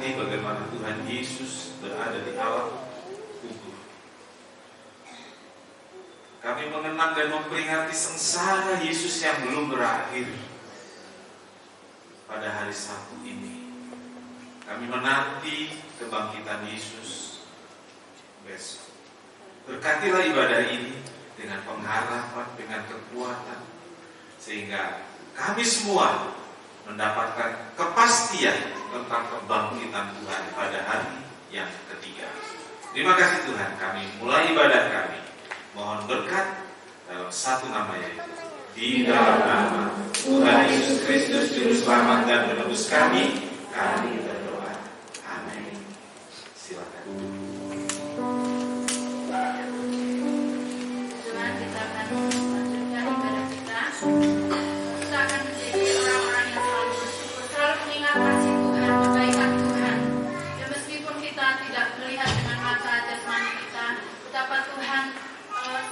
mengerti bagaimana Tuhan Yesus berada di alam kubur. Kami mengenang dan memperingati sengsara Yesus yang belum berakhir pada hari Sabtu ini. Kami menanti kebangkitan Yesus besok. Berkatilah ibadah ini dengan pengharapan, dengan kekuatan, sehingga kami semua mendapatkan kepastian tentang kebangkitan Tuhan pada hari yang ketiga. Terima kasih Tuhan, kami mulai ibadah kami. Mohon berkat dalam satu nama, yaitu di dalam nama Tuhan Yesus Kristus Juru Selamat dan Penebus kami berdoa. Amin. Silakan. Tuhan, kita akan melanjutkan ibadah kita. Kita akan menjadi orang-orang yang selalu bersyukur, selalu mengingat kasih Tuhan, kebaikan Tuhan. Dan meskipun kita tidak melihat dengan mata jasmani kita, betapa Tuhan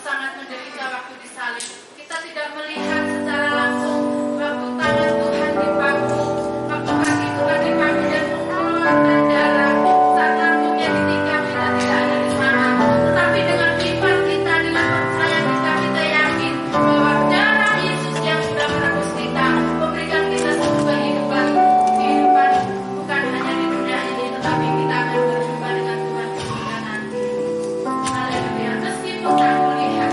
sangat menderita waktu disalib. Kita tidak melihat secara langsung waktu tangan Tuhan dipaku, waktu kaki Tuhan dipaku dan mengeluarkan darah saat lambungnya ditikam. Kita tidak ada di sana, tetapi dengan iman kita, dengan percaya kita yakin bahwa darah Yesus yang sudah menebus kita, memberikan kita sebuah kehidupan bukan hanya di dunia ini, tetapi kita akan berjumpa dengan Tuhan di surga nanti. Haleluya. Meskipun tak melihat,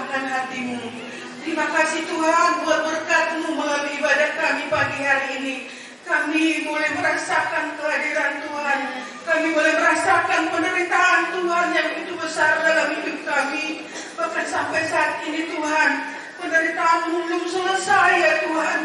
mencurahkan hatimu. Terima kasih Tuhan buat berkat-Mu melalui ibadah kami pagi hari ini. Kami boleh merasakan kehadiran Tuhan. Kami boleh merasakan penderitaan Tuhan yang begitu besar dalam hidup kami. Bahkan sampai saat ini Tuhan, penderitaan-Mu belum selesai ya Tuhan.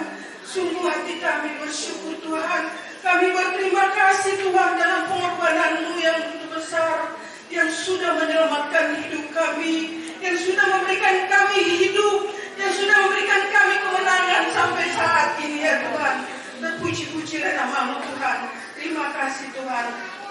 Sungguh hati kami bersyukur Tuhan. Kami berterima kasih Tuhan dalam pengorbanan-Mu yang begitu besar, yang sudah menyelamatkan hidup kami, yang sudah memberikan kami hidup, yang sudah memberikan kami kemenangan sampai saat ini ya Tuhan. Terpuji-pujilah nama-Mu Tuhan. Terima kasih Tuhan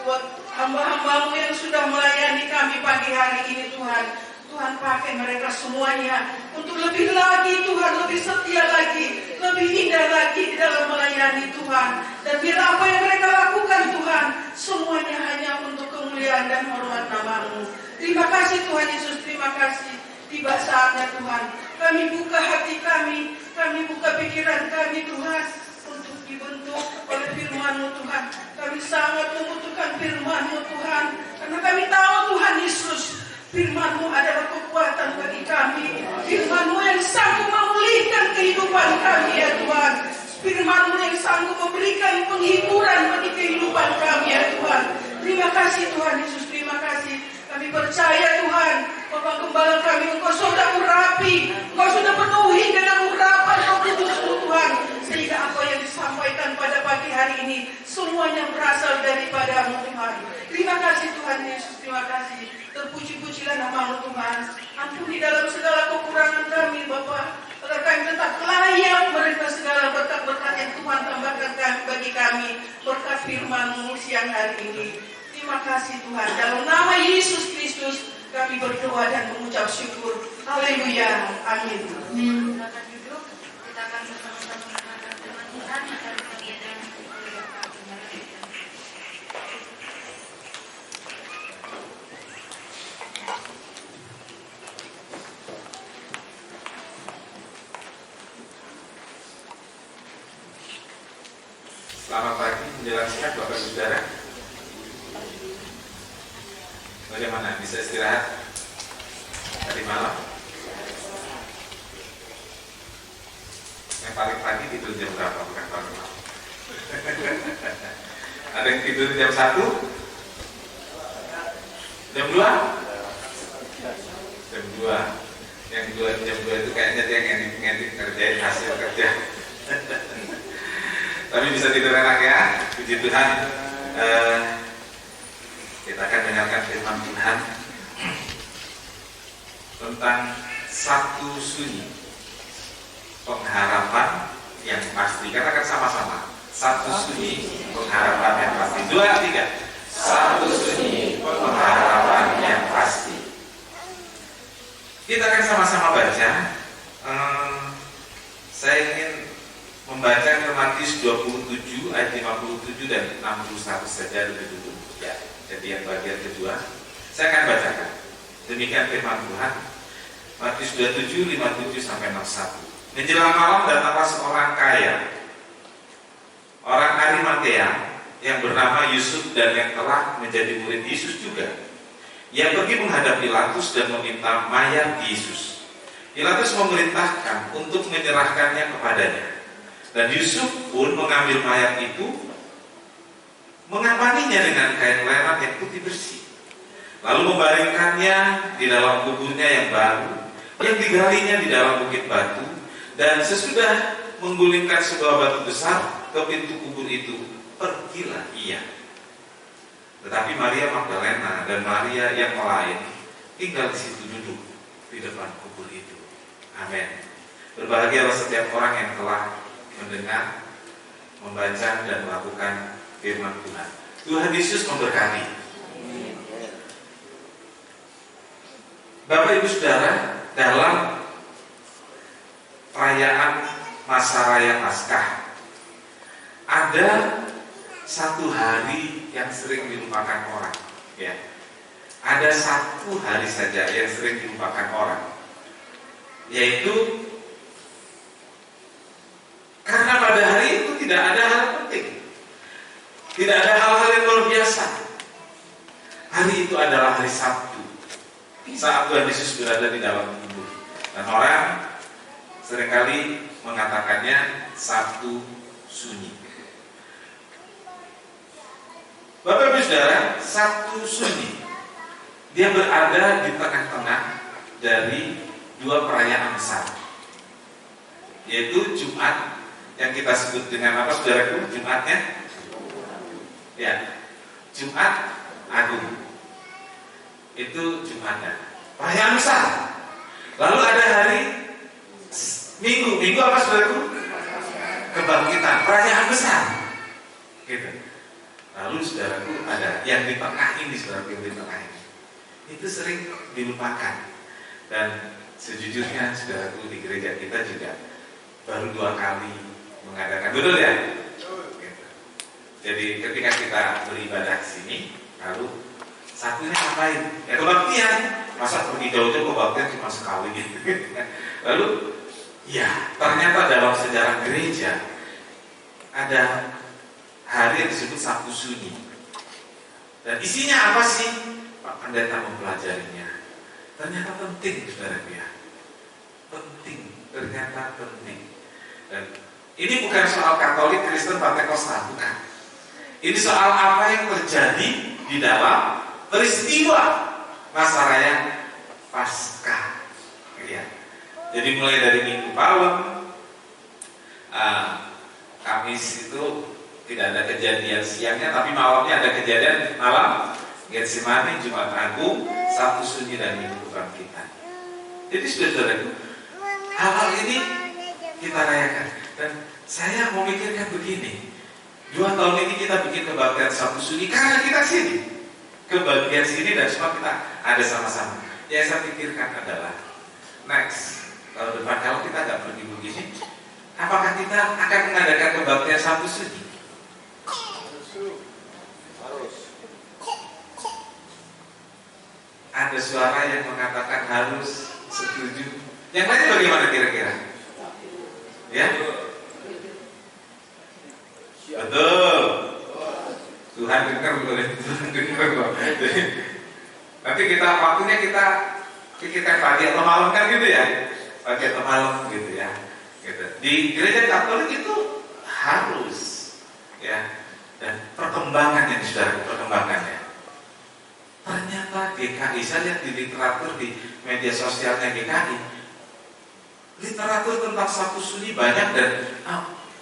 buat hamba-hamba-Mu yang sudah melayani kami pagi hari ini Tuhan. Tuhan pakai mereka semuanya untuk lebih lagi Tuhan, lebih setia lagi, lebih indah lagi di dalam melayani Tuhan. Dan biar apa yang mereka lakukan Tuhan, semuanya hanya untuk kemuliaan dan hormat nama-Mu. Terima kasih Tuhan Yesus, terima kasih. Tiba saatnya Tuhan, kami buka hati kami buka pikiran kami Tuhan, untuk dibentuk oleh firman-Mu Tuhan. Kami sangat membutuhkan firman-Mu Tuhan, karena kami tahu Tuhan Yesus, firman-Mu adalah kekuatan bagi kami. Firman-Mu yang sanggup memulihkan kehidupan kami ya Tuhan. Firman-Mu yang sanggup memberikan penghiburan bagi kehidupan kami ya Tuhan. Terima kasih Tuhan Yesus, terima kasih. Kami percaya Tuhan, Bapak Gembala kami, Engkau sudah urapi, Engkau sudah penuhi dengan urapan Roh Kudus-Mu Tuhan. Sehingga apa yang disampaikan pada pagi hari ini, semuanya berasal daripada-Mu Tuhan. Terima kasih Tuhan Yesus, terima kasih. Terpuji-pujilah nama-Mu Tuhan. Ampuni dalam segala kekurangan kami Bapa, agar kami tetap layak menerima segala berkat-berkat yang Tuhan tambahkan bagi kami, berkat firman-Mu siang hari ini. Terima kasih Tuhan. Dalam nama Yesus Kristus kami berdoa dan mengucap syukur. Haleluya. Amin. Silakan duduk. Kita akan bersama-sama mendengarkan firman Tuhan yang akan disampaikan oleh Bapak Gembala kita. Selamat pagi, menjelang siang Bapak Saudara. Bagaimana? Bisa istirahat tadi malam? Yang paling pagi tidur jam berapa? Bukan paling malam. Ada yang tidur jam 1? Jam 2? Jam 2. Yang jam 2 itu kayaknya dia ngedit ngerjain hasil kerja. Tapi bisa tidur enak ya, puji Tuhan. Kita akan dengarkan firman Tuhan tentang satu sunyi, pengharapan yang pasti. Katakan sama-sama, satu sunyi, pengharapan yang pasti. 2, 3. Satu sunyi, pengharapan yang pasti. Kita akan sama-sama baca. Saya ingin membaca ke Matius 27 ayat 57 dan 61 saja lebih dulu. Ya, jadi yang bagian kedua saya akan bacakan. Demikian firman Tuhan. Matius 27 57 sampai 61. Menjelang malam datanglah seorang kaya, orang Arimatea yang bernama Yusuf dan yang telah menjadi murid Yesus juga. Ia pergi menghadap Pilatus dan meminta mayat Yesus. Pilatus memerintahkan untuk menyerahkannya kepadanya. Dan Yusuf pun mengambil mayat itu, mengapaninya dengan kain lerat yang putih bersih, lalu membaringkannya di dalam kuburnya yang baru, yang digalinya di dalam bukit batu. Dan sesudah menggulingkan sebuah batu besar ke pintu kubur itu, pergilah ia. Tetapi Maria Magdalena dan Maria yang lain tinggal di situ duduk di depan kubur itu. Amin. Berbahagialah setiap orang yang telah mendengar, membaca dan melakukan firman Tuhan. Tuhan Yesus memberkati. Bapak Ibu Saudara, dalam perayaan masa raya Paskah ada satu hari yang sering dilupakan orang. Ya, ada satu hari saja yang sering dilupakan orang, yaitu karena pada hari itu tidak ada hal penting, tidak ada hal-hal yang luar biasa. Hari itu adalah hari Sabtu, saat Tuhan Yesus berada di dalam kubur. Dan orang seringkali mengatakannya Sabtu Sunyi. Bapak Ibu Saudara, Sabtu Sunyi, dia berada di tengah-tengah dari dua perayaan besar, yaitu Jumat yang kita sebut dengan apa, saudaraku? Jumatnya, ya, Jumat Agung. Itu Jumatnya, perayaan besar. Lalu ada hari Minggu apa, saudaraku? Kebangkitan, perayaan besar. Gitu. Lalu saudaraku ada yang di tengah ini, saudaraku, yang di tengah ini. Itu sering dilupakan. Dan sejujurnya saudaraku, di gereja kita juga baru 2 kali mengadakan, betul ya? Gitu. Jadi ketika kita beribadah di sini, lalu satunya ngapain? Ya kebaktian. Masa pergi jauh-jauh kebaktian cuma sekali gitu. Lalu ya ternyata dalam sejarah gereja ada hari yang disebut Sabtu Sunyi. Dan isinya apa sih? Pak Pendeta mempelajarinya. Ternyata penting, saudara ya. Penting, ternyata penting. Dan ini bukan soal Katolik, Kristen, Pentakosta, bukan. Ini soal apa yang terjadi di dalam peristiwa masa raya Paskah. Ya. Jadi mulai dari Minggu Palem, Kamis itu tidak ada kejadian siangnya, tapi malamnya ada kejadian malam. Getsemani, Jumat Agung, Sabtu Sunyi, dan Minggu Kebangkitan. Jadi saudara-saudaraku, hal-hal ini kita rayakan. Dan saya mau mikirkan begini, 2 tahun ini kita bikin kebaktian Sabtu Sunyi karena kita sini, kebagian sini dan semua kita ada sama-sama. Yang saya pikirkan adalah next tahun depan kalau kita nggak pergi begini, apakah kita akan mengadakan kebaktian Sabtu Sunyi? Ada suara yang mengatakan harus, setuju. Yang lain bagaimana kira-kira? Ya? Betul. Tuhan dengar loh, Tuhan dengar loh. Nanti waktunya kita pagi atau malam kan gitu ya, pagi atau malam gitu ya. Gitu. Di gereja Katolik itu harus, ya. Dan perkembangannya, saudara, perkembangannya. Ternyata GKI, saya lihat di literatur di media sosialnya GKI, literatur tentang Sabtu Sunyi banyak dan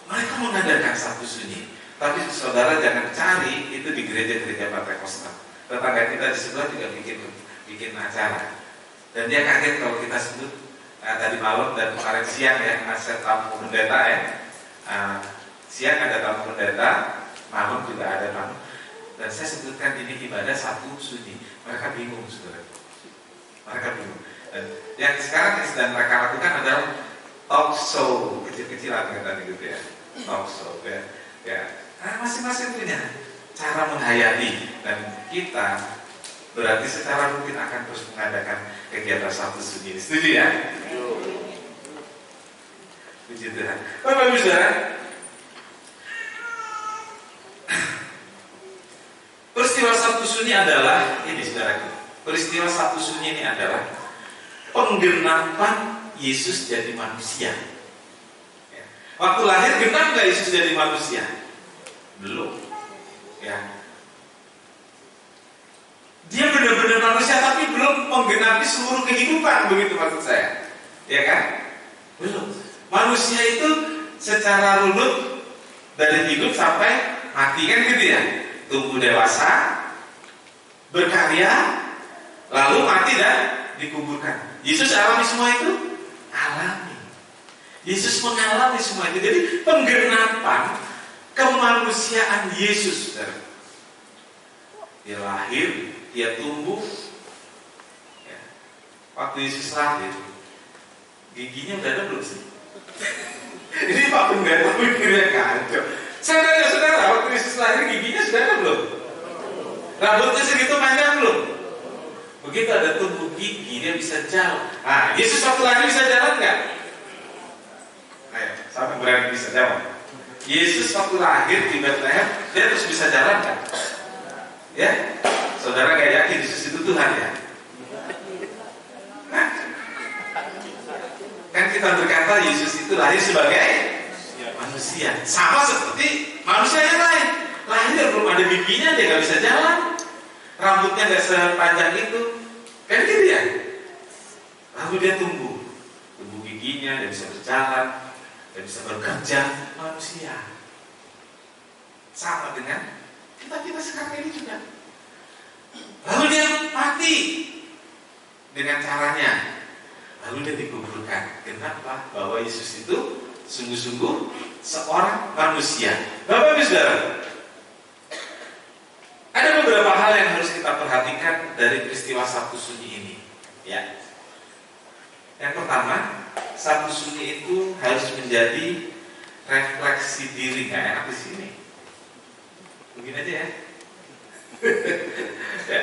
mereka mengadakan Sabtu Sunyi. Tapi saudara jangan cari itu di gereja-gereja Pentakosta. Tetangga kita di sebelah juga bikin acara. Dan dia kaget kalau kita sebut tadi malam dan kemarin siang ya, ada tamu pendeta ya. Siang ada tamu pendeta, malam juga ada tamu. Dan saya sebutkan ini ibadah Sabtu Sunyi. Mereka bingung, saudara. Mereka bingung. Dan yang sekarang yang sedang mereka lakukan adalah talk show kecil-kecilan gitu ya. Talk show ya. Masing-masing punya cara menghayati. Dan kita berarti secara rutin akan terus mengadakan kegiatan Sabtu Sunyi. Setuju ya? Puji Tuhan. Bapak Ibu Saudara, peristiwa Sabtu Sunyi adalah ini, saudaraku. Peristiwa Sabtu Sunyi ini adalah penggenapan Yesus jadi manusia. Waktu lahir genap nggak Yesus jadi manusia? Belum. Ya. Dia benar-benar manusia tapi belum menggenapi seluruh kehidupan, begitu maksud saya. Ya kan? Belum. Manusia itu secara runut dari hidup sampai mati kan gitu ya. Tumbuh dewasa, berkarya, lalu mati dan dikuburkan. Yesus alami semua itu? Alami. Yesus mengalami semua itu. Jadi penggenapan kemanusiaan Yesus, saudara. Dia lahir, dia tumbuh. Ya. Waktu Yesus lahir, giginya udah ada belum sih? Ini Pak Pendeta pikirnya kacau. Saya tanya saudara, waktu Yesus lahir giginya sudah ada belum? Rambutnya segitu panjang belum? Begitu ada tumbuh gigi, dia bisa jalan. Nah, Yesus waktu lahir bisa jalan nggak? Ayo, siapa berani bisa jawab? Yesus waktu lahir di Bethlehem, dia terus bisa jalan nggak? Ya, saudara nggak yakin Yesus itu Tuhan ya? Nah, kita berkata Yesus itu lahir sebagai manusia, sama seperti manusia yang lain. Lahir belum ada giginya, dia nggak bisa jalan, rambutnya nggak sepanjang itu, kan gitu ya. Lalu dia tumbuh giginya, dia bisa berjalan, dia bisa bekerja, manusia. Sama dengan kita sekarang ini juga. Lalu dia mati dengan caranya. Lalu dia dikuburkan. Kenapa? Bahwa Yesus itu sungguh-sungguh seorang manusia. Bapak Ibu Saudara, ada beberapa hal yang harus kita perhatikan dari peristiwa Sabtu Sunyi ini. Ya. Yang pertama, Sabtu Sunyi itu harus menjadi refleksi diri. Nggak enak di sini. Begini aja ya. Ya.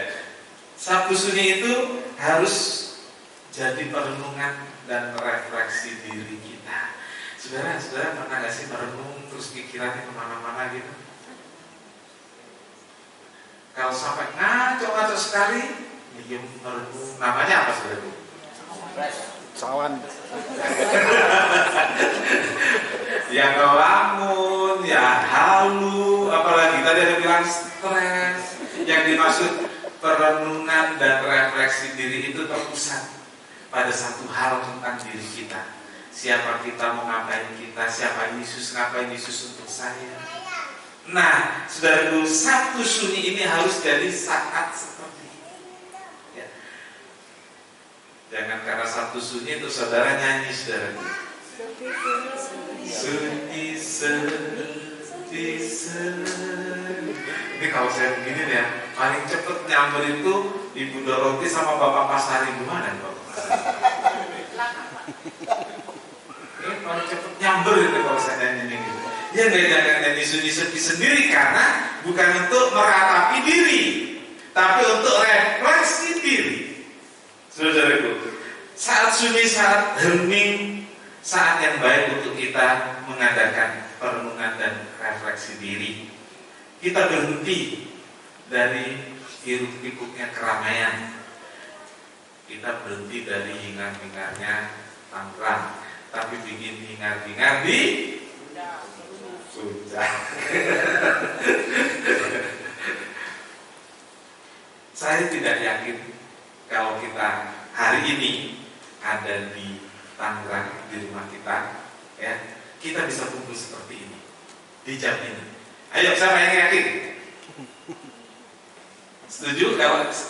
Sabtu Sunyi itu harus jadi perenungan dan refleksi diri kita. Saudara pernah nggak sih merenung terus pikirannya kemana-mana gitu? Kalau sampai ngaco sekali, diam merenung. Namanya apa saudara? Sawan. Ya ngelamun, ya halu, apalagi tadi ada bilang stres. Yang dimaksud perenungan dan refleksi diri itu terpusat pada satu hal tentang diri kita. Siapa kita, mau ngapain kita, siapa Yesus, ngapain Yesus untuk saya. Nah, saudaraku, Sabtu Sunyi ini harus jadi saat seperti ini. Ya. Jangan karena Sabtu Sunyi itu saudara nyanyi, saudaraku. Sunyi, sedih. Ini kalau saya begini ya, paling cepet nyamber itu Ibu Doroti sama Bapak Pasari. Gimana Bapak Pasari? Ini paling cepet nyamber itu kalau saya nyanyi gitu. Ya jangan nyanyi sunyi sedih sendiri, karena bukan untuk meratapi diri, tapi untuk refleksi diri. Saudaraku, saat sunyi, saat hening, saat yang baik untuk kita mengadakan perenungan dan refleksi diri. Kita berhenti dari hiruk-pikuknya keramaian. Kita berhenti dari hingar-bingarnya Tangerang, tapi bikin hingar-bingar di Puncak. Saya tidak yakin kalau kita hari ini ada di Tangerang, di rumah kita, ya, kita bisa kumpul seperti ini di jam ini. Ayo, siapa yang yakin? Setuju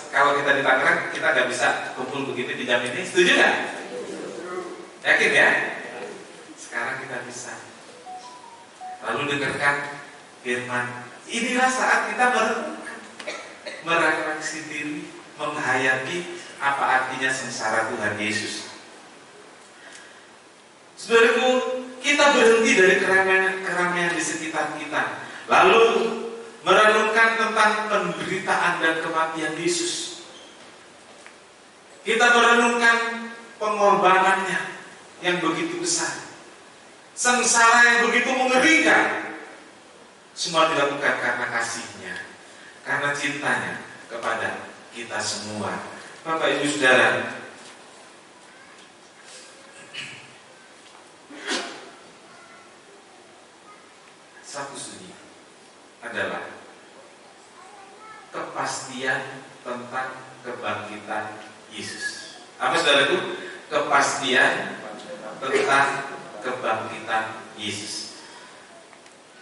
kalau kita di Tangerang kita nggak bisa kumpul begini di jam ini? Setuju nggak? Yakin ya? Sekarang kita bisa. Lalu dengarkan firman. Inilah saat kita merefleksi diri, menghayati apa artinya sengsara Tuhan Yesus. Saudaraku, kita berhenti dari keramaian di sekitar kita, lalu merenungkan tentang penderitaan dan kematian Yesus. Kita merenungkan pengorbanannya yang begitu besar, sengsara yang begitu mengerikan. Semua dilakukan karena kasihnya, karena cintanya kepada kita semua. Bapak Ibu Saudara, Sabtu Sunyi adalah kepastian tentang kebangkitan Yesus. Apa saudaraku? Kepastian tentang kebangkitan Yesus.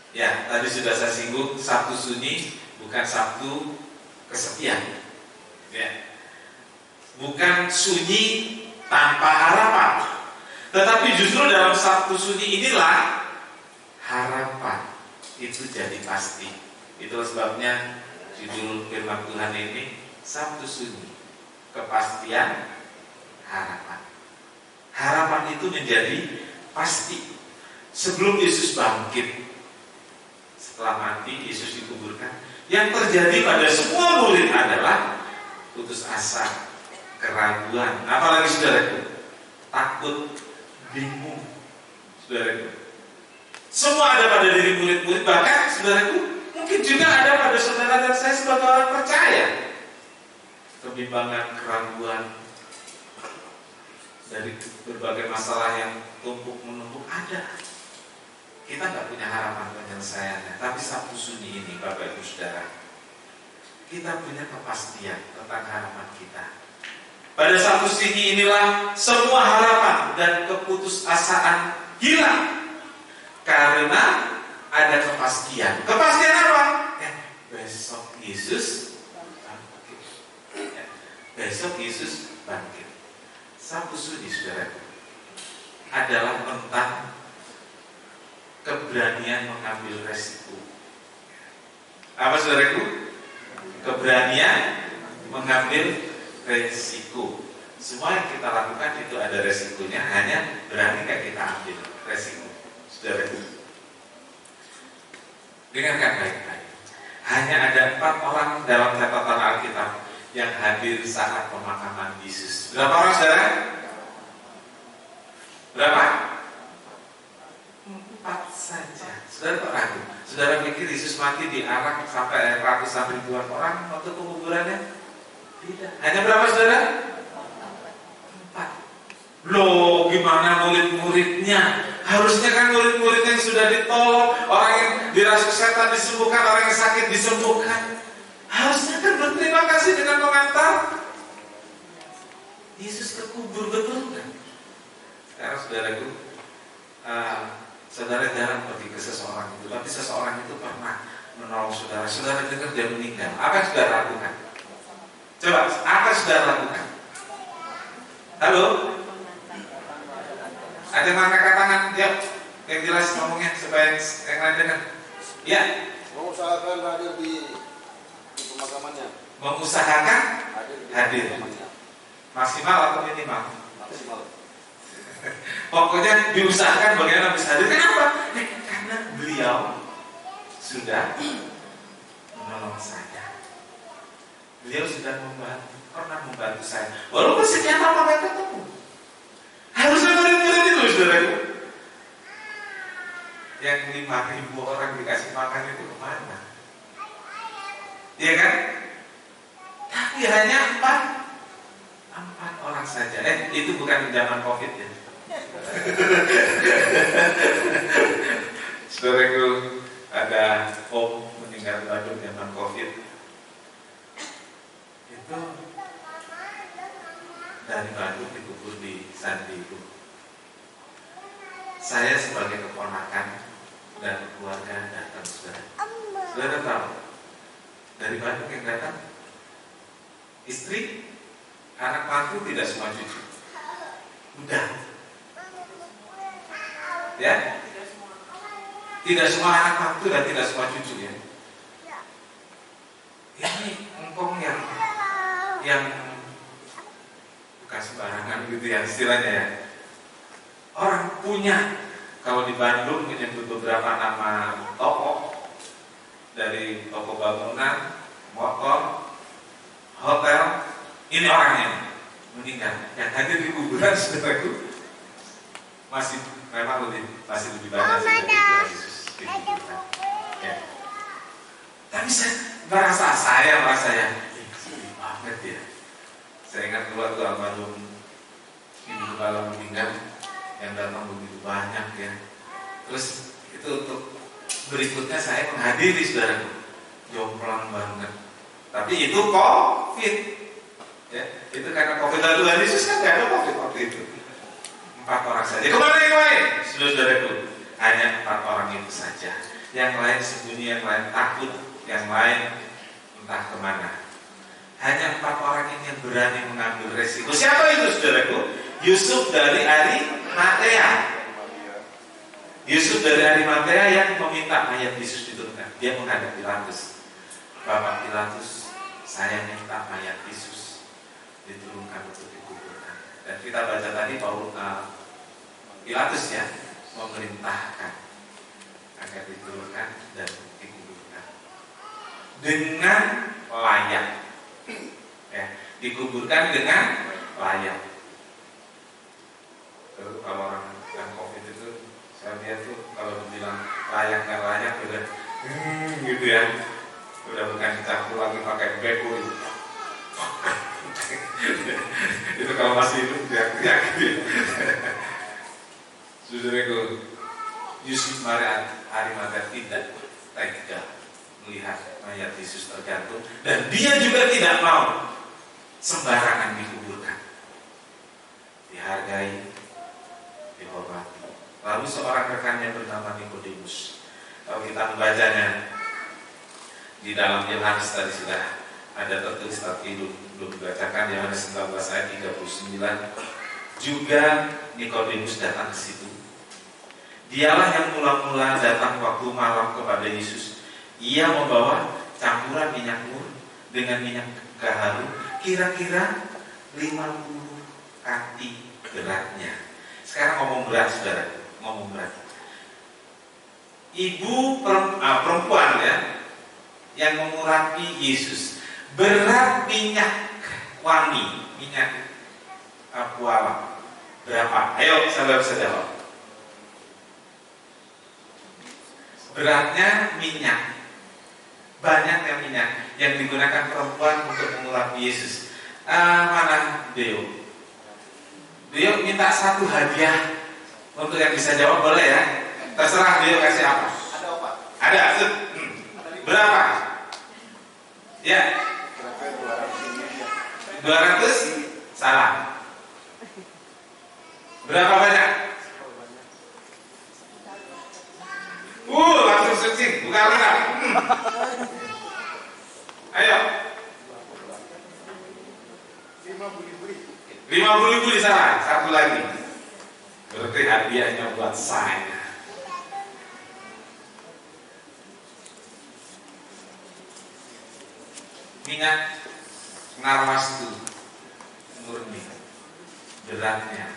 Ya, tadi sudah saya singgung, Sabtu Sunyi bukan Sabtu kesepian. Ya. Bukan sunyi tanpa harapan, tetapi justru dalam Sabtu Sunyi inilah harapan itu jadi pasti. Itulah sebabnya judul firman Tuhan ini Sabtu Sunyi, kepastian harapan. Harapan itu menjadi pasti. Sebelum Yesus bangkit, setelah mati Yesus dikuburkan, yang terjadi pada semua murid adalah putus asa, keraguan, apalagi saudaraku, takut, bingung. Saudaraku, semua ada pada diri murid-murid, bahkan saudaraku mungkin juga ada pada saudara dan saya sebagai orang percaya. Kebimbangan, keraguan, dari berbagai masalah yang tumpuk menumpuk ada. Kita nggak punya harapan penyelesaiannya. Tapi Sabtu Sunyi ini, Bapak Ibu Saudara, kita punya kepastian tentang harapan kita. Pada Sabtu Sunyi inilah semua harapan dan keputusasaan hilang karena ada kepastian. Kepastian apa? Besok Yesus bangkit. Besok Yesus bangkit. Sabtu Sunyi, saudara, adalah tentang keberanian mengambil resiko. Apa, saudaraku? Keberanian mengambil resiko. Semua yang kita lakukan itu ada resikonya, hanya berani nggak kita ambil resiko, saudaraku. Dengarkan baik-baik. Hanya ada 4 orang dalam catatan Alkitab yang hadir saat pemakaman Yesus. Berapa orang, saudara? Berapa? 4 saja. Saudara kok ragu? Saudara pikir Yesus mati diarak sampai ratusan ribuan orang waktu penguburannya? Tidak. Hanya berapa, saudara? 4. Loh, gimana murid-muridnya? Harusnya kan murid-murid yang sudah ditolong, orang yang dirasuki setan disembuhkan, orang yang sakit disembuhkan. Harusnya kan berterima kasih dengan mengantar Yesus ke kubur, betul kan? Sekarang saudaraku, saudara jarang pergi ke seseorang itu, tapi seseorang itu pernah menolong saudara. Saudara dengar dia meninggal, apa yang saudara lakukan? Coba, apa yang saudara lakukan? Halo? Ada yang angkat tangan? Ya, yang jelas ngomongnya supaya yang lain dengar. Ya. Mengusahakan hadir di pemakamannya. Mengusahakan hadir. Maksimal atau minimal? Maksimal. Pokoknya diusahakan bagaimana bisa hadir. Kenapa? Karena beliau sudah menolong saya. Beliau sudah pernah membantu saya. Walaupun sekian lama gak ketemu. Harusnya murid-murid itu, saudaraku. Yang 5.000 orang dikasih makan itu kemana? Iya kan? Tapi hanya 4 orang saja. Itu bukan zaman COVID ya. Saudaraku, ada Om meninggal Bandung zaman COVID. Itu dari Bandung dikubur di Sandibu. Saya sebagai keponakan dan keluarga datang, saudara. Saudara tahu, dari Bandung yang datang istri, anak mantu, tidak semua cucu. Udah. Ya? Tidak semua anak mantu dan tidak semua cucu ya. Ini engkong yang bukan sembarangan gitu ya istilahnya ya. Orang punya, kalau di Bandung menyebut beberapa nama toko, dari toko bangunan, motor, hotel. Ini orangnya meninggal. Yang hadir di kuburan, saudaraku, masih lebih banyak dari Yesus di kuburan. Ya. Tapi saya merasa ya, sedih banget ya. Saya ingat keluar tuh almarhum Ibu Kepala meninggal, yang datang begitu banyak ya. Terus itu untuk berikutnya saya menghadiri, saudaraku, jomplang banget. Tapi itu COVID, ya. Itu karena COVID. Tuhan Yesus kan gak ada COVID waktu itu. 4 orang saja. Kemana yang lain? Saudaraku, hanya 4 orang itu saja. Yang lain sembunyi, yang lain takut, yang lain entah kemana. Hanya 4 orang ini yang berani mengambil resiko. Siapa itu, saudaraku? Yusuf dari Arimatea. Yusuf dari Arimatea yang meminta mayat Yesus diturunkan. Dia menghadap Pilatus. Bapak Pilatus, saya minta mayat Yesus diturunkan untuk dikuburkan. Dan kita baca tadi Pilatus ya memerintahkan agar diturunkan dan dikuburkan dengan layak. Ya, dikuburkan dengan layak. Kalau orang yang COVID itu, saya lihat tuh kalau dibilang layak nggak layak udah gitu ya, udah bukan dicampur lagi pakai beko. Itu kalau masih hidup teriak-teriak gitu. Saudaraku, Yusuf Maria Arimatea tidak tega melihat mayat Yesus tergantung, dan dia juga tidak mau sembarangan dikuburkan. Dihargai, dihormati. Lalu seorang rekannya bernama Nikodemus. Kalau kita membacanya di dalam Yohanes tadi sudah ada tertulis, tapi belum dibacakan. Yohanes 19 ayat 39. Juga Nikodemus datang ke situ. Dialah yang mula-mula datang waktu malam kepada Yesus. Ia membawa campuran minyak mur dengan minyak gaharu, kira-kira 50 kati beratnya. Sekarang ngomong berat, saudara, ngomong berat. Ibu perempuan ya, yang mengurapi Yesus, berat minyak wangi, minyak puala berapa? Ayo, saudara bisa jawab. Beratnya minyak, banyaknya minyak yang digunakan perempuan untuk mengurapi Yesus. Mana Deo? Deo minta satu hadiah untuk yang bisa jawab, boleh ya? Terserah Deo kasih apa? Ada opat. Ada. Berapa? Ya. 200? Salah. Berapa banyak? Langsung searching, buka lengkap. Ayo. 50 ribu di sana, satu lagi. Berarti hadiahnya buat saya. Minyak narwastu murni, beratnya.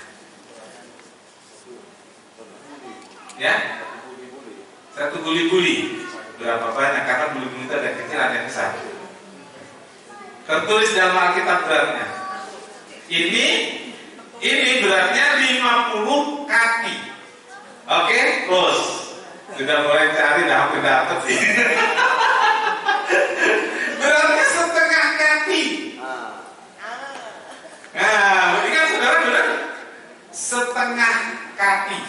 Ya? Satu guli-guli. Berapa banyak? Karena guli-guli itu ada yang kecil, ada yang besar. Tertulis dalam Alkitab beratnya. Ini beratnya 50 kaki. Oke, close. Sudah mulai cari, dah hampir dapet sih. Beratnya setengah kaki. Nah, ini kan saudara berat setengah kaki.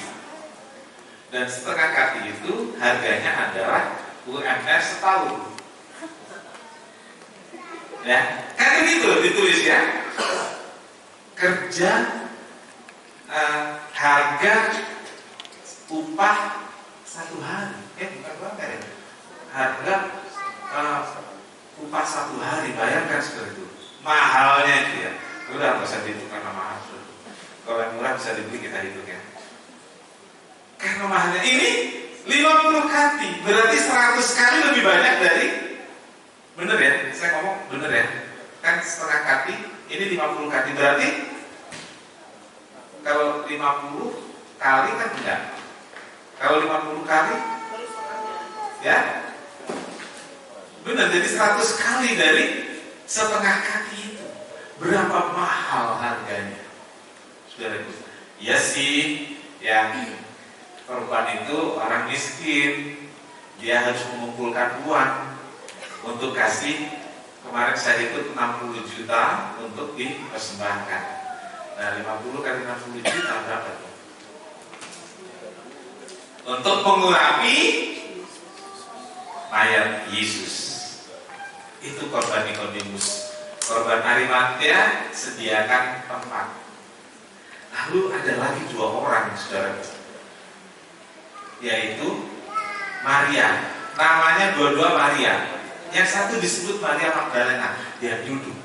Dan setengah kaki itu harganya adalah UMR setahun. Ya, kan itu ditulis ya. Kerja harga upah satu hari. Bukan berapa ya? Harga upah satu hari, bayangkan seperti itu. Mahalnya itu ya. Udah nggak usah dihitung karena mahal. Kalau yang murah bisa dibeli, kita hitung ya. Karena mahalnya ini 50 kati, berarti 100 kali lebih banyak dari, bener ya, saya ngomong bener ya, kan setengah kati, ini 50 kati, berarti kalau 50 kali kan enggak, kalau 50 kali ya bener, jadi 100 kali dari setengah kati itu. Berapa mahal harganya, saudaraku? Ya sih, yang korban itu orang miskin, dia harus mengumpulkan uang untuk kasih. Kemarin saya ikut 60 juta untuk dipersembahkan. Nah, 50 kali 60 juta berapa tuh? Untuk mengurapi mayat Yesus. Itu korban Nikodemus. Korban Arimatea sediakan tempat. Lalu ada lagi 2 orang, saudara, yaitu Maria. Namanya dua-dua Maria. Yang satu disebut Maria Magdalena. Dia duduk,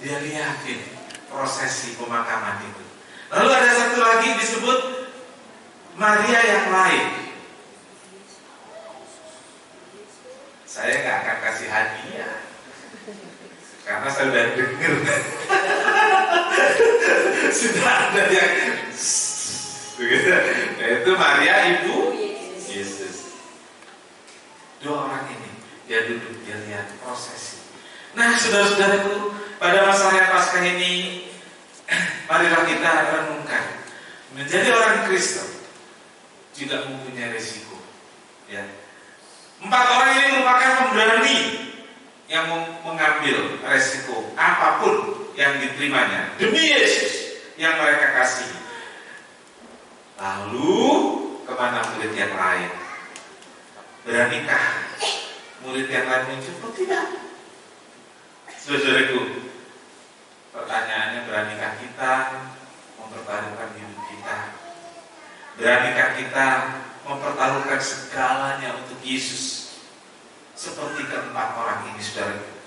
dia lihatin prosesi pemakaman itu. Lalu ada satu lagi disebut Maria yang lain. Saya nggak akan kasih hadiah karena saya sudah dengar. Sudah ada yang itu Maria ibu Yesus. 2 orang ini dia duduk, dia lihat prosesi. Nah, saudara-saudaraku, pada masa yang Paskah ini, marilah kita renungkan, menjadi orang Kristen juga mempunyai risiko. Ya. 4 orang ini merupakan pemberani yang mengambil resiko apapun yang diterimanya demi Yesus yang mereka kasihi. Lalu kemana murid yang lain? Beranikah murid yang lain muncul atau tidak? Saudaraku, pertanyaannya, beranikah kita mempertaruhkan hidup kita? Beranikah kita mempertaruhkan segalanya untuk Yesus seperti keempat orang ini, saudaraku?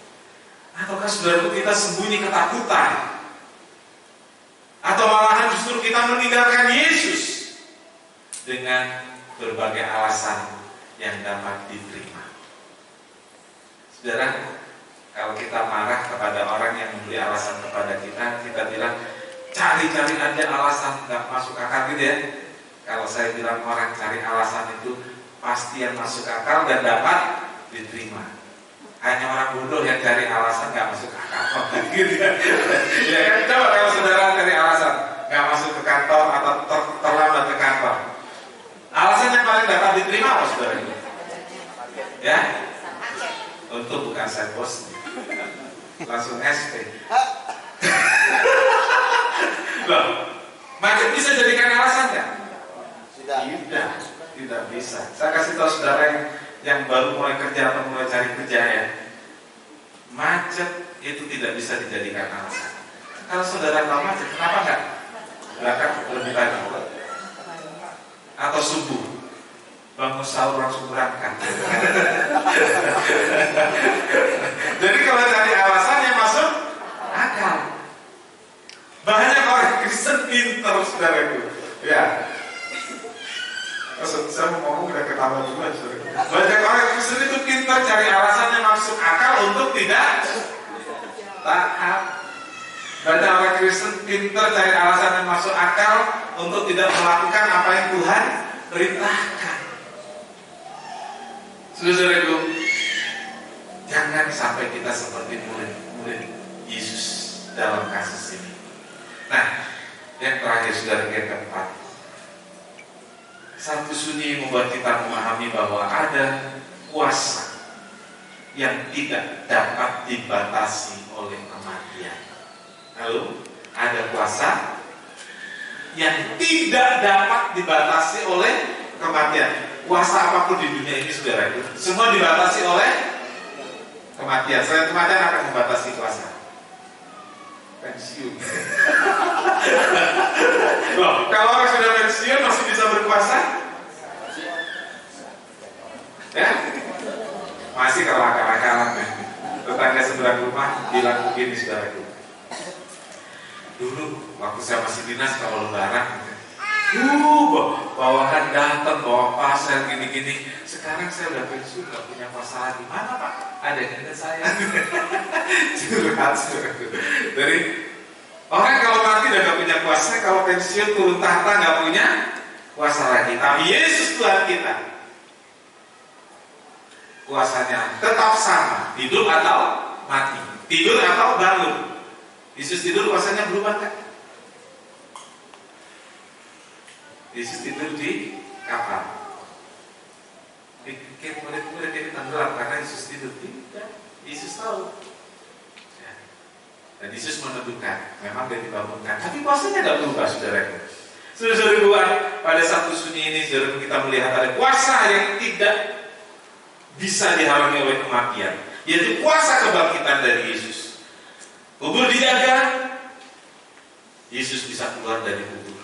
Ataukah saudaraku kita sembunyi ketakutan? Atau malahan justru kita meninggalkan Yesus dengan berbagai alasan yang dapat diterima? Saudara, kalau kita marah kepada orang yang memberi alasan kepada kita bilang, cari-cari aja alasan, nggak masuk akal gitu ya. Kalau saya bilang orang cari alasan itu pasti yang masuk akal dan dapat diterima. Hanya orang bodoh yang cari alasan nggak masuk akal. Gitu ya. Ya kan, coba kalau saudara cari alasan nggak masuk ke kantor atau terlambat ke kantor, alasan yang paling dapat diterima apa, saudara? Ya, untuk bukan saya bos, langsung SP. Loh, macet bisa jadikan alasan nggak? Tidak bisa. Saya kasih tahu saudara yang baru mulai kerja atau mulai cari kerja ya, macet itu tidak bisa dijadikan alasan. Kalau saudara tahu macet, kenapa enggak berangkat lebih pagi? Atau subuh bangun sahur langsung berangkat. Jadi kalau cari alasan yang masuk akal. Banyak orang Kristen pintar, saudaraku. Ya. Saya mau ngomong udah ketawa juga, saudara. Banyak orang Kristen itu pintar cari alasan yang masuk akal untuk tidak taat. Banyak orang Kristen pintar cari alasan yang masuk akal untuk tidak melakukan apa yang Tuhan perintahkan. Saudaraku, jangan sampai kita seperti murid Yesus dalam kasus ini. Nah, yang terakhir, saudara, yang keempat, Sabtu Sunyi membuat kita memahami bahwa ada kuasa yang tidak dapat dibatasi oleh kematian. Lalu, ada kuasa yang tidak dapat dibatasi oleh kematian. Kuasa apapun di dunia ini, saudara, itu semua dibatasi oleh kematian. Selain kematian, akan membatasi kuasa. Pensiun. Loh, kalau orang sudah pensiun masih bisa berkuasa? Ya? Masih kalau akal-akalan. Tetangga seberang rumah bilang begini, saudaraku. Dulu waktu saya masih dinas, kalau lebaran bawahan datang, bawa pasar gini-gini. Sekarang saya udah pensiun, gak punya pasar lagi. Mana Pak? Ada yang ingat saya. Curhat, saudaraku. Dari orang kalau mati udah gak punya kuasa, kalau pensiun turun tahta gak punya kuasa lagi. Tapi Yesus Tuhan kita, kuasanya tetap sama, hidup atau mati, tidur atau bangun. Yesus tidur, kuasanya berubah kan? Yesus tidur di kapal. Pikir murid-murid ini tenggelam karena Yesus tidur. Tidak, Yesus tahu. Dan Yesus menentukan, memang dia dibangunkan. Tapi kuasanya tidak berubah, saudaraku. Saudara-saudara, pada Sabtu Sunyi ini, saudara, kita melihat ada kuasa yang tidak bisa dihalangi oleh kematian, yaitu kuasa kebangkitan dari Yesus. Kubur dijaga, Yesus bisa keluar dari kubur.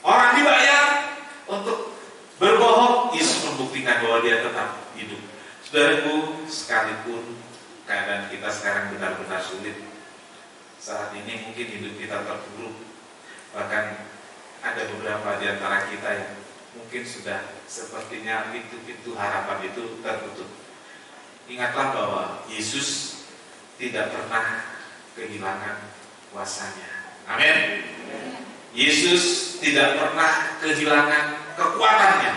Orang dibayar untuk berbohong, Yesus membuktikan bahwa dia tetap hidup. Saudaraku, sekalipun keadaan kita sekarang benar-benar sulit, saat ini mungkin hidup kita terpuruk, bahkan ada beberapa di antara kita yang mungkin sudah sepertinya pintu-pintu harapan itu tertutup. Ingatlah bahwa Yesus tidak pernah kehilangan kuasanya. Amin. Yesus tidak pernah kehilangan kekuatannya.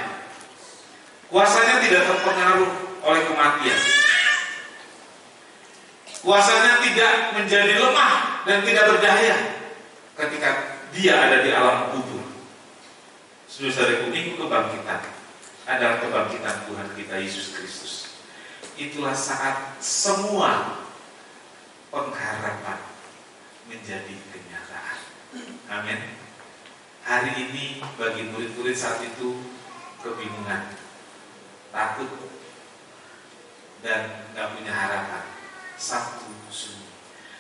Kuasanya tidak terpengaruh oleh kematian. Kuasanya tidak menjadi lemah dan tidak berdaya ketika dia ada di alam kubur. Saudara-saudaraku, minggu kebangkitan adalah kebangkitan Tuhan kita Yesus Kristus. Itulah saat semua pengharapan menjadi kenyataan. Amin. Hari ini bagi murid-murid saat itu kebingungan, takut, dan gak punya harapan. Sabtu sunyi.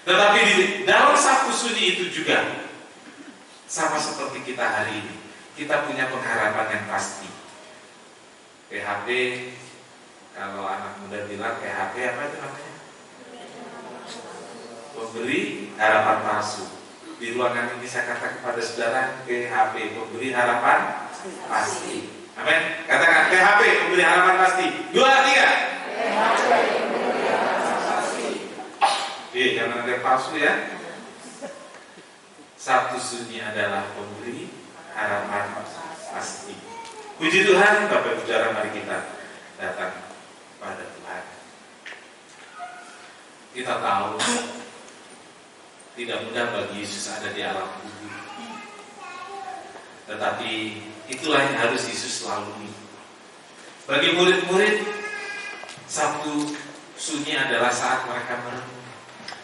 Tetapi di dalam Sabtu sunyi itu juga sama seperti kita hari ini, kita punya pengharapan yang pasti. PHP, kalau anak muda bilang PHP apa itu namanya? Memberi harapan palsu. Di ruangan ini saya katakan kepada saudara, PHP, memberi harapan pasti. Amin. Katakan PHP, memberi harapan pasti. 2, 3. Jangan ada palsu ya. Sabtu sunyi adalah pemberi harapan pasti. Puji Tuhan, Bapak Ibu Saudara, mari kita datang pada Tuhan. Kita tahu tidak mudah bagi Yesus ada di alam kubur, tetapi itulah yang harus Yesus lalui. Bagi murid-murid, Sabtu sunyi adalah saat mereka merenung.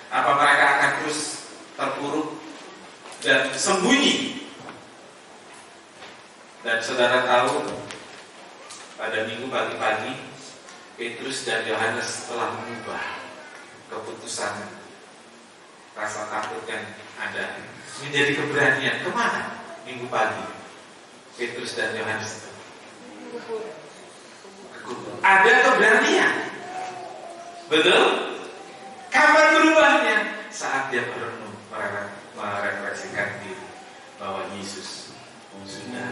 Apa mereka akan terus terpuruk dan sembunyi? Dan saudara tahu, pada minggu pagi-pagi Petrus dan Yohanes telah mengubah keputusan rasa takut yang ada menjadi keberanian. Kemana minggu pagi Petrus dan Yohanes itu? Ada keberanian. Betul? Kapan berubahnya? Saat dia merenung, merefleksikan diri bahwa Yesus sudah.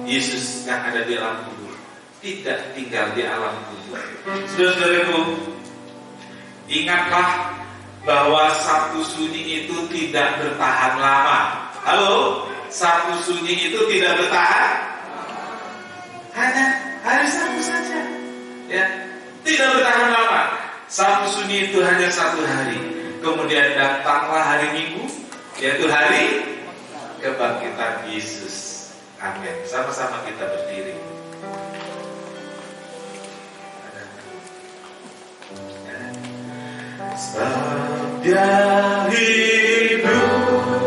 Yesus yang ada di alam kubur tidak tinggal di alam kubur. Saudara-saudaraku, ingatlah bahwa Sabtu sunyi itu tidak bertahan lama. Halo? Sabtu sunyi itu tidak bertahan, hanya hari Sabtu saja. Ya, tidak bertahan lama. Sabtu sunyi itu hanya 1 hari. Kemudian datanglah hari Minggu, yaitu hari kebangkitan Yesus. Amin. Sama-sama kita berdiri. Sebab Dia hidup,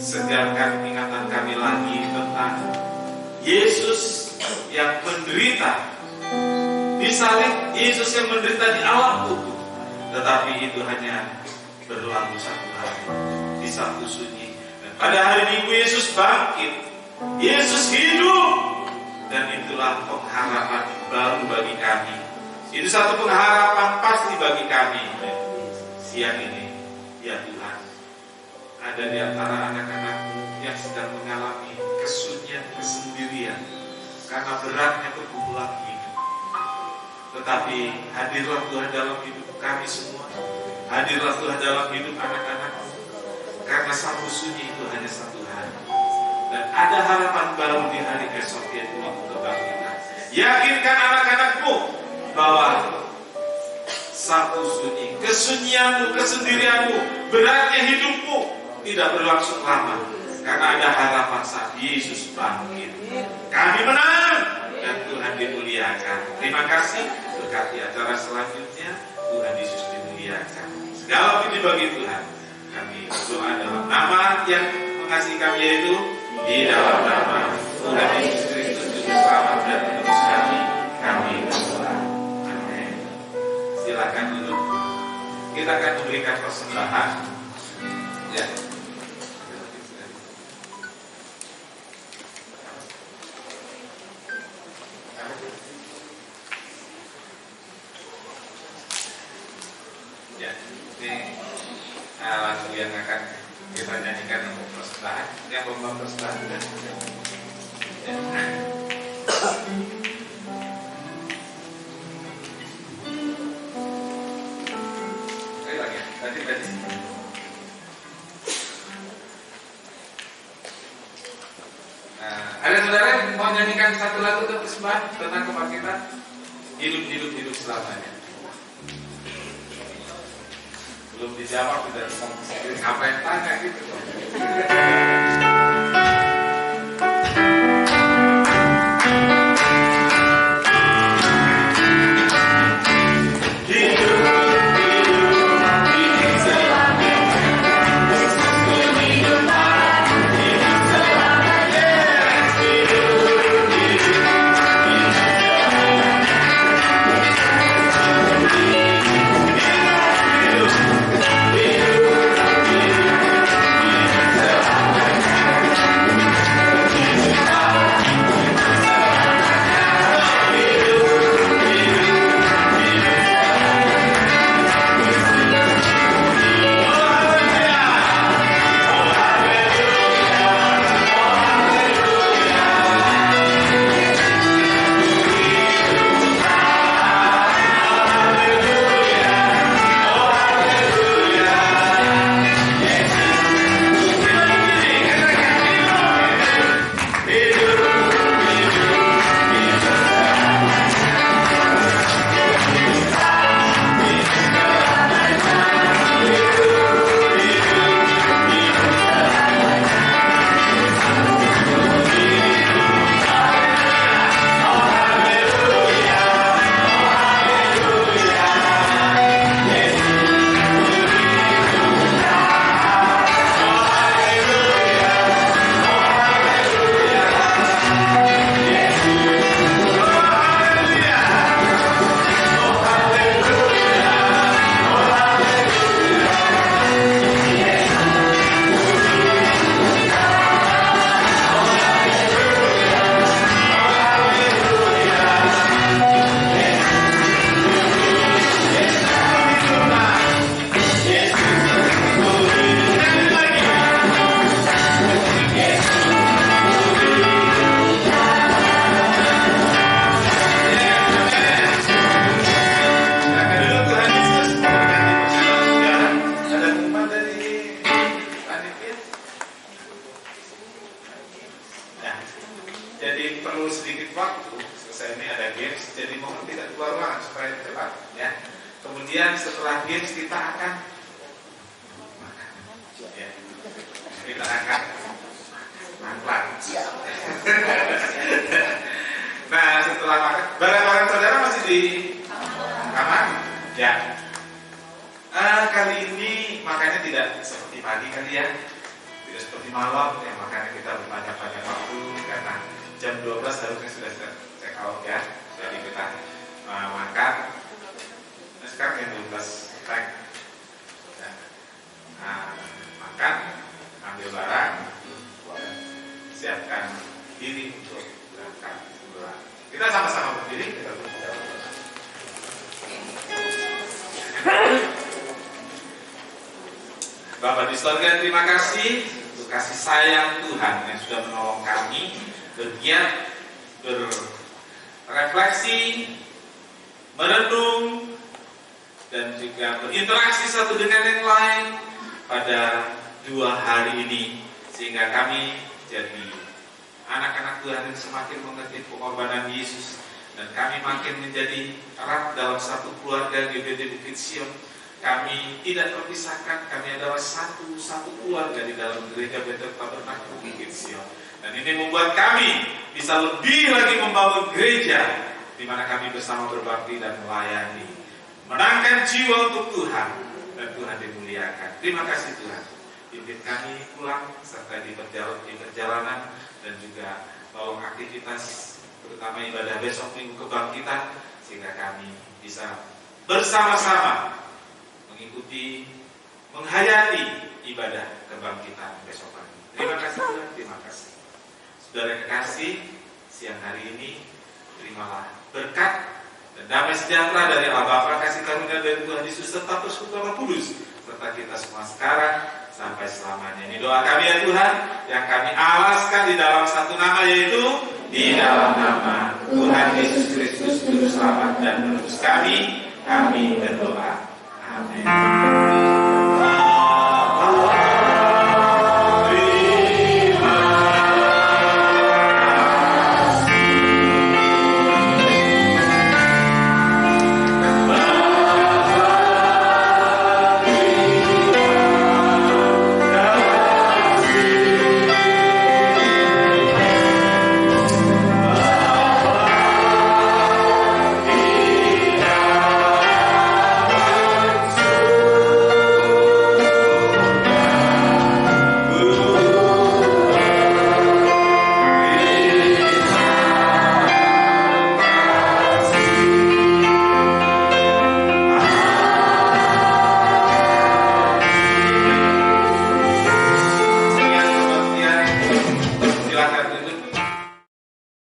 segarkan ingatan kami lagi tentang Yesus yang menderita disalib, Yesus yang menderita di alam kubur. Tetapi itu hanya berlaku 1 hari di Sabtu sunyi. Dan pada hari Minggu Yesus bangkit, Yesus hidup, dan itulah pengharapan baru bagi kami. Itu satu pengharapan pasti bagi kami. Siang ini, ya Tuhan, ada di antara anak-anakmu yang sedang mengalami kesunyian kesunyian, kesendirian, karena beratnya pergumulan hidup. Tetapi hadirlah Tuhan dalam hidup kami semua, hadirlah Tuhan dalam hidup anak-anakmu, karena satu sunyi itu hanya satu hari, dan ada harapan baru di hari esok, yaitu waktu kebangkitan. Yakinkan anak-anakmu bahwa satu sunyi, kesunyianmu, kesendirianmu, beratnya hidupmu tidak berlangsung lama, karena ada harapan saat Yesus bangkit. Kami menang dan Tuhan dimuliakan. Terima kasih, berkati acara selanjutnya. Tuhan Yesus dimuliakan. Segala puji bagi Tuhan. Kami berdoa dalam nama yang mengasihi kami, yaitu di dalam nama Tuhan Yesus Kristus Juru Selamat dan Penebus kami berdoa. Amin. Silakan duduk. Kita akan memberikan persembahan. Ya. Ya, ini lagu yang akan kita nyanyikan untuk persembahan. Yang membawa persembahan sudah. Ya. Sekali lagi ya, tadi. Ada saudara yang mau nyanyikan satu lagu untuk persembahan tentang kebangkitan? Hidup selamanya. Belum dijawab, sudah apa yang tanya gitu. Kemudian setelah games kita akan makan. Ya. Kita akan makan. Nah, setelah makan, barang-barang saudara masih di kamar? Ya. Kali ini makannya tidak seperti pagi kali ya, tidak seperti malam ya, makanya kita berbanyak-banyak waktu karena jam 12 harusnya sudah check out ya. Jadi kita makan. Nah, sekarang jam 12 check. Makan, ambil barang, siapkan diri untuk berangkat. Kita sama-sama berdiri, kita berdoa. Bapak di surga, terima kasih untuk kasih sayang Tuhan yang sudah menolong kami bergiat, berefleksi, merenung, dan juga berinteraksi satu dengan yang lain pada 2 hari ini, sehingga kami jadi anak-anak Tuhan yang semakin mengerti pengorbanan Yesus, dan kami makin menjadi erat dalam satu keluarga GBT Bukit Sion. Kami tidak terpisahkan, kami adalah satu keluarga di dalam gereja Bethel Tabernakel Bukit Sion. Dan ini membuat kami bisa lebih lagi membangun gereja di mana kami bersama berbakti dan melayani, menangkan jiwa untuk Tuhan, dan Tuhan dimuliakan. Terima kasih Tuhan. Pimpin kami pulang serta di perjalanan, dan juga tolong aktivitas terutama ibadah besok Minggu Kebangkitan, sehingga kami bisa bersama-sama mengikuti, menghayati ibadah kebangkitan besok pagi. Terima kasih Tuhan, terima kasih. Saudara kekasih, siang hari ini terimalah berkat dan damai sejahtera dari Allah Bapa, kasih karunia dari Tuhan Yesus serta persekutuan Roh Kudus serta kita semua sekarang sampai selamanya. Ini doa kami ya Tuhan, yang kami alaskan di dalam satu nama, yaitu di dalam nama Tuhan Yesus Kristus Juru Selamat dan Penebus kami berdoa. Amin.